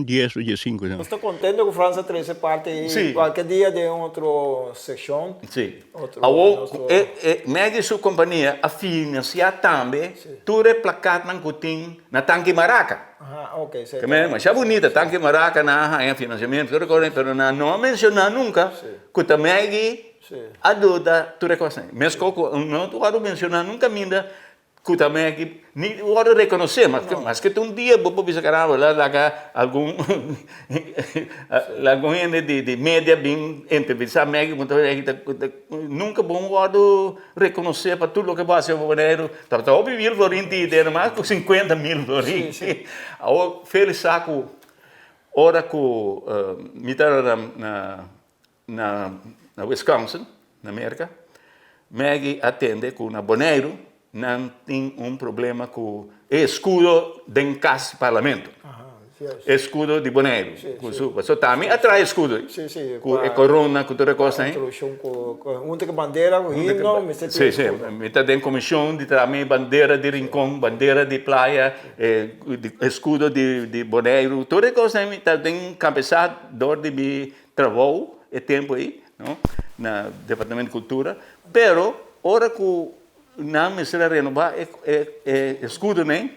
10 ou 15. Você está contente com França 13 parte e qualquer dia de outra seção? Sim. Outro, Mega sua companhia a financiar também tudo placado na Coutinho, na Tanque Maraca. Ok, certo. Mas é bonita, Tanque Maraca na financiamento, tudo correto, mas não mencionar nunca que também ajuda tudo coisa. Mas não pode mencionar nunca ainda que também nem pode reconhecer, mas que um dia vou pensar caramba lá algum de mídia bem entrevistar Meg, nunca bom pode reconhecer para tudo o que passa no Bonaire. Tá óbvio florinti de mais com 50.000 florinti. Ao feliz saco ora que me na Wisconsin, na América, Maggie atende com na Bonaire, não tem problema com o escudo de casa do parlamento. Escudo de Bonaire. Só também atrai escudo. Com a corona, com toda a coisa. Com bandeira, com himno, sim, me tem comissão de também bandeira de rincão, bandeira de praia, escudo de Bonaire, toda a coisa. Tem cabeçador de trabalho e tempo aí. No Departamento de Cultura, pero ora que não me será renovar escudo nem,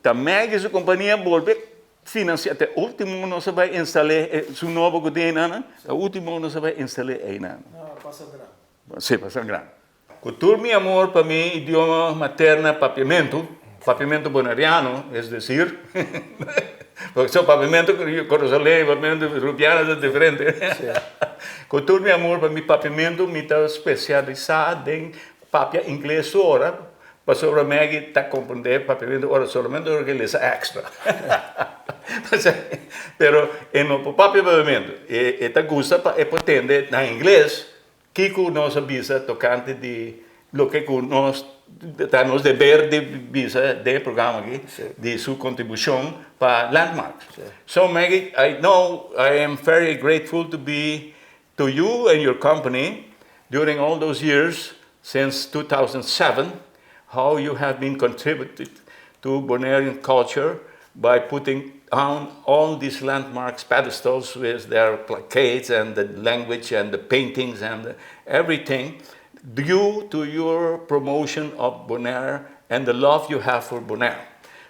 também que a companhia volve financiar até o último não se vai instalar su novo que tem nada, o último não se vai instalar aí nada. Passa grande. Sim, passa grande. Cultura, meu amor, para mim, idioma materno, papiamento bonariano, é dizer, porque o papiamento corozalé, papiamento rupiano é diferente. Cultura, meu amor, para mim, papiamento, me está especializado em papia inglês ora, para sobre Maggie está compreender papiamento ora solamente porque ele é extra. Pero no papiamento, está gusta para entender na inglês que nós avisa tocante de lo que nós temos dever de visa de programa aqui, de sua contribuição para landmarks. So Maggie, I know I am very grateful to you and your company during all those years since 2007, how you have been contributed to Bonairean culture by putting on all these landmarks pedestals with their plaques and the language and the paintings and everything, due to your promotion of Bonaire and the love you have for Bonaire.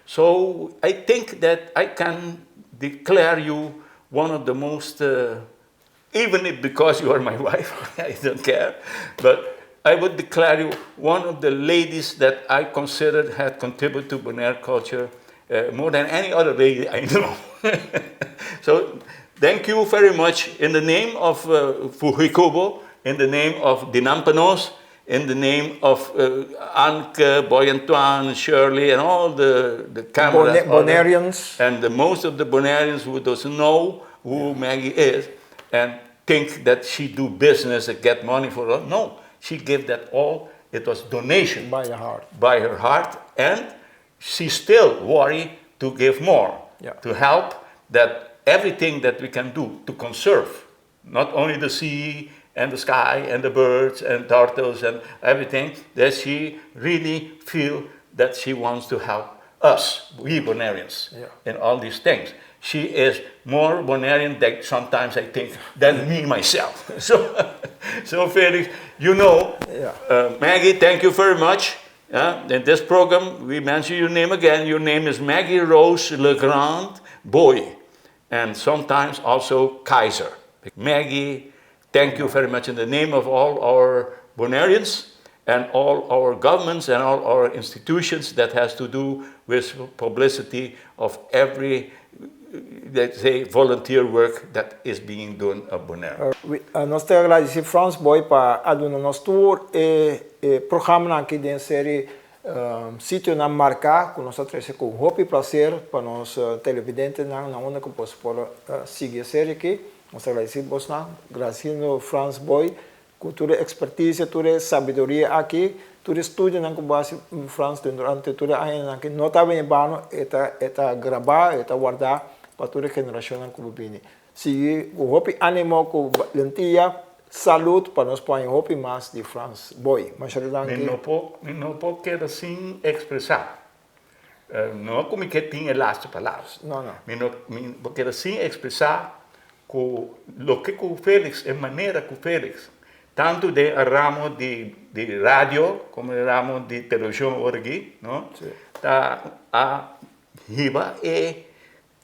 So I think that I can declare you one of the most, even if because you are my wife, I don't care, but I would declare you one of the ladies that I considered had contributed to Bonaire culture more than any other lady I know. So thank you very much in the name of Fujikobo, in the name of Dinampanos, in the name of Anke, Boy-Antoine, Shirley, and all the cameras. Bonaireans. And most of the Bonaireans who doesn't know who Maggie is and think that she do business and get money for her. No, she gave that all. It was donation. By her heart. By her heart. And she still worry to give more. Yeah. To help that everything that we can do to conserve, not only the sea and the sky and the birds and turtles and everything, that she really feel that she wants to help us, we Bonaireans, in all these things. She is more Bonairean than sometimes I think than me myself. So Felix, you know, Maggie, thank you very much. In this program, we mention your name again. Your name is Maggie Rose Legrand Boy, and sometimes also Kaiser. Maggie, thank you very much in the name of all our Bonaireans and all our governments and all our institutions that has to do with publicity of every, let's say, volunteer work that is being done at Bonaire. Nós temos agradecido Franz Boy para adunar nosso tour e programa aqui da série sítio na marcar com nossa trecha com hope e prazer para nós televidentes na onda que posso seguir a série aqui. Nós agradecemos agradecendo Franz Boy com toda a expertise, toda a sabedoria aqui, todo estudo na base em França durante toda a ano que não está bem bom, está gravar, está guardar para toda a geração que vem. Se o hope animo com lentilha, Saúde para nós põe hopi mais de France. Boy, mas eu não pode querer assim expressar. Não como que tinha laste palavras. Não. Eu quero assim expressar que o que o Félix, a maneira que o Félix, tanto de ramo de rádio como de ramo de televisão aqui, não? Tá a riba é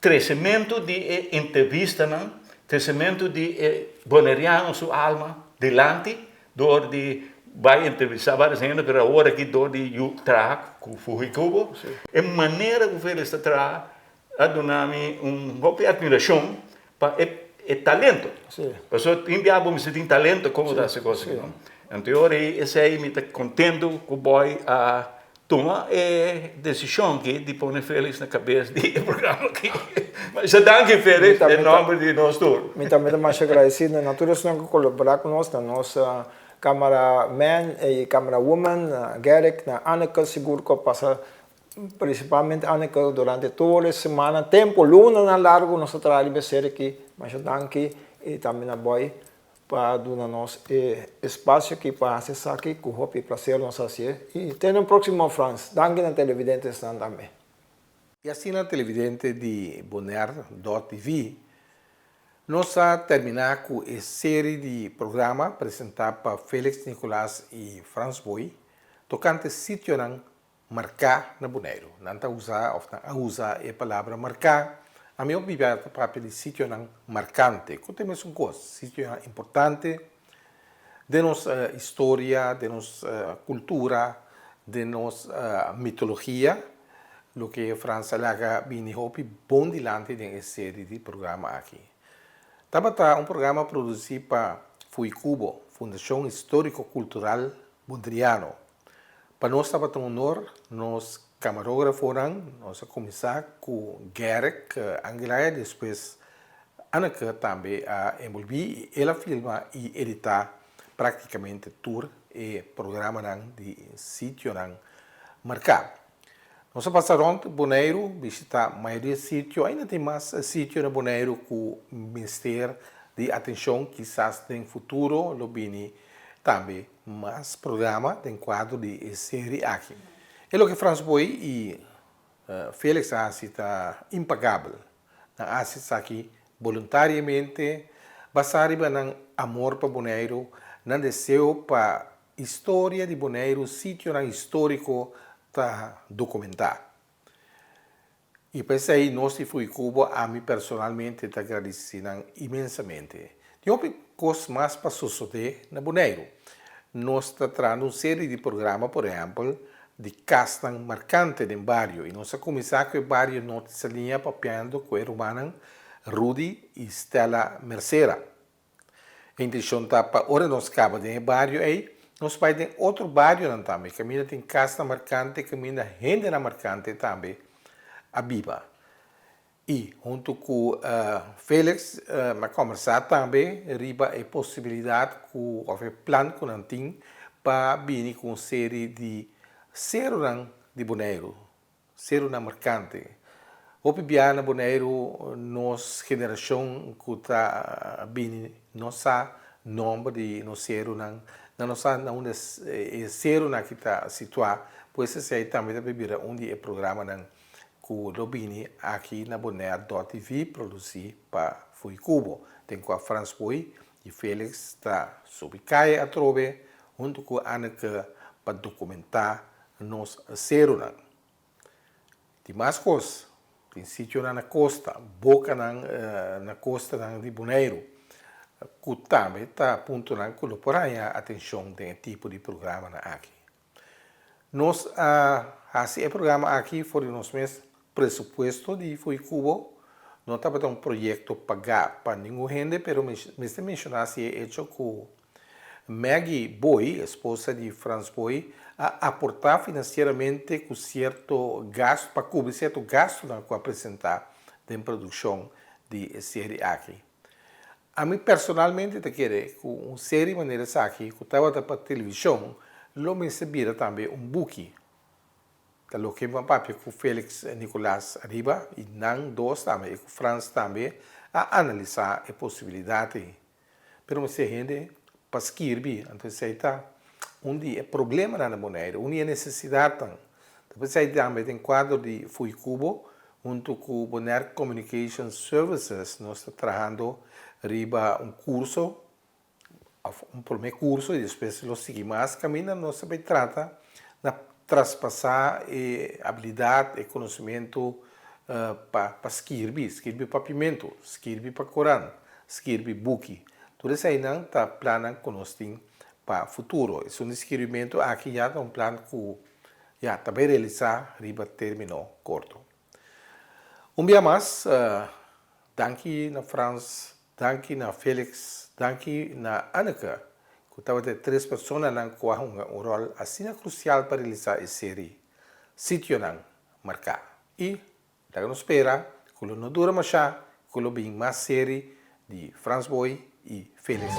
crescimento de entrevista, não? Crescimento de boneriano sua alma delante, dor de vai entrevistar várias gente, mas agora aqui dor de trabalhar com o Fujicubo, é maneira que o Félix está a donar-me admiração para o talento. Porque eu enviava me sentir talento como dá essa coisa. Então, esse aí me está contente que o boy toma a decisão de pôr Félix na cabeça do programa aqui. Mas já dá que Félix, em nome de nós todos. Eu também estou mais agradecido. Na natureza, nós colaborar conosco, na nossa cameraman e camerawoman, Gerek, na Anneke, seguro que passa, principalmente Anneke, durante toda a semana, tempo, luna na largo, nós trabalhamos aqui, mas eu danke e também a boy para dar-nos espaço aqui para acessar aqui, com o prazer nos fazer. E tem um próximo France, danke na televidente também. E assim na televidente de Bonaire.tv, nós terminamos com a série de programas apresentados por Félix Nicolás e Franz Boy, tocante sítio não marcar na Bonaire. Não usa a palavra marcar, a minha opinião é papel de sítio não marcante, que temos um coisa, sítio importante de nossa história, de nossa cultura, de nossa mitologia, o que França laga bem hopi bom dilante de série de programas aqui. Tabata um programa produzido para Fujicubo, Fundação Histórico-Cultural Mondriano. Para nós estava um honor, nós camarógrafos, nós começar com Gerek Angelaia, depois Anneke também a envolver, ela filma e editar praticamente todo o programa de sítio marcado. Nós passamos no Bonaire, visitar a maioria do sítio, ainda tem mais sítio no Bonaire com o Ministério de Atenção, quizás no futuro, lo bini também mais programa em quadro de série aqui. É o que Franz Boy e Félix está impagável. Está aqui voluntariamente, basado no amor para Bonaire, no desejo para a história de Bonaire, sítio histórico, para documentar. E para isso aí, nós de Fujicubo, a mim personalmente, te agradecemos imensamente. Tem uma coisa mais para suceder na Bonaire. Nós estamos trazendo uma série de programas, por exemplo, de casting marcante do bairro. E nós começamos com o bairro Norte Linha, papiando com o romano Rudy e Stella Mercera. A intenção está para, ora nós acabamos de bairro aí, nós vamos ter outro bairro também, que ainda tem casa marcante, que ainda gente marcante também, a Biba. E, junto com Félix, mas conversar também, riba a possibilidade, com o plano que nós temos, para vir com uma série de serunan de Bonaire, serunan marcante. O Pibiana Bonaire, nossa geração que está vindo, nossa nome de nosso serunan, não sabe onde é ser na que está situado, pois esse aí também é beber onde é programa que o Lobini aqui na Bonaire.tv produzido para Fujicubo. Tem com a Franz Boy e Félix está sob caia a trove, junto com a Anneke para documentar nos serunan. Tem mais coisas, tem sítio na costa, boca na costa de Bonaire. Que também está apontando que porém a atenção de tipo de programa aqui. Nós esse programa aqui foi o nosso presupuesto de Fujicubo. Não estava um projeto pagar para nenhum gente, mas me mencionasse é hecho com Maggie Boy, esposa de Franz Boy, a aportar financeiramente com certo gasto para cobrir certo gasto que apresentar de produção de série aqui. A mim, personalmente, te quero, com uma série de maneiras aqui, que estava para televisão, lo me servira também um book. Então, que eu papel com Félix Nicolás Arriba, e não dois também, com Franz também, a analisar a possibilidade. Mas, me gente, para escrever. Então, isso aí está onde é problema na Bonaire, onde é necessidade. Depois aí também tem quadro de Fui Cubo, junto com o Bonaire Communication Services, nós estamos trabalhando riba curso, um primeiro curso, e depois lo seguimos caminho, nós também trata de traspassar habilidade e conhecimento para escrever papimento, escrever para Corão, escrever book. Tudo isso aí não está planando conosco para o futuro. Esse escrevimento aqui já é um plano que já está bem realizado, riba término curto. Dia mais, danke na Franz, danke na Felix, danke na Annika, que estava de 3 pessoas que jogam um rol assim crucial para realizar essa série. Sítio não marcar. E, daí nos espera, que não dura mais, que bem mais série de Franz Boy e Felix.